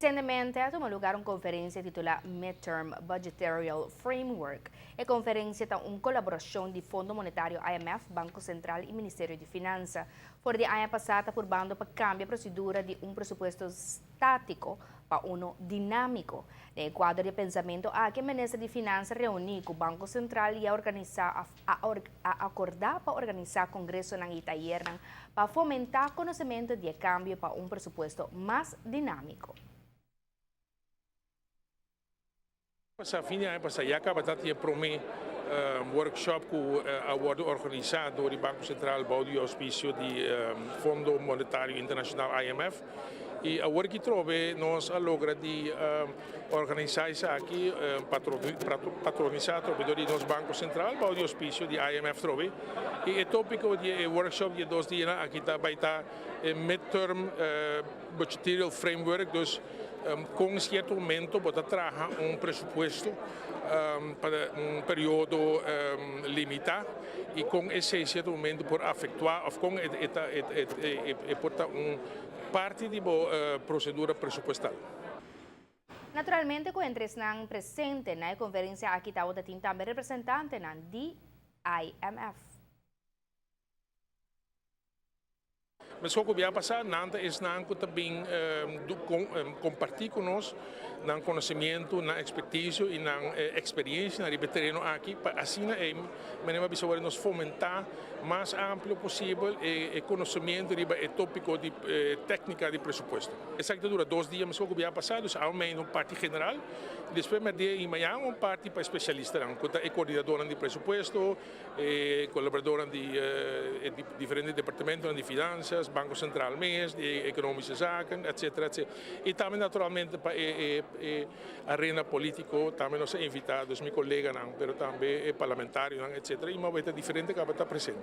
Recientemente tuvo lugar una conferencia titulada Midterm Budgetarial Framework, conferencia una colaboración de Fondo Monetário IMF, Banco Central e Ministério de Finanças. Fora de ano passado, aprovando para cambiar a procedura de presupuesto estático para uno dinâmico. No quadro de pensamento, que a Ministra de Finanças reuniu com o Banco Central e acordar para organizar congresso na Itayer para fomentar conhecimento de cambio para presupuesto mais dinâmico. Sa fine anno passato, acaba de prometer workshop que wordt georganiseerd door het Banco Central bij auspicio do Fundo Monetário Internacional IMF. E a work trove nós a logra de organizar isso aqui patronizado por o Banco Central by auspicio de IMF trove. E o tópico de workshop de 2 dias aqui está vai estar midterm budgetarial framework, dus com um certo momento pode trazer presupuesto para período limitado e com esse certo momento por afetar ou com parte da procedura presupuestal. Naturalmente, com interesse presente na conferência aqui está também representante da IMF. Mas o que vai passar nada é também compartilhar conosco o conhecimento, na expertise e na experiência na terreno aqui, para assim nós fomentar mais amplo possível o conhecimento do tópico de técnica de presupuesto. Essa aqui dura 2 dias, mas o que vai passar, então, ao menos uma parte general, depois em manhã uma parte para especialistas, que coordenadora de presupuesto, colaboradora de diferentes departamentos de finanças, Banco Central MES, de economische zaken, etc. E também, naturalmente, para a arena político, também nós invitados, meus colegas, mas também parlamentares, etc. E uma vez diferente que vai estar presente.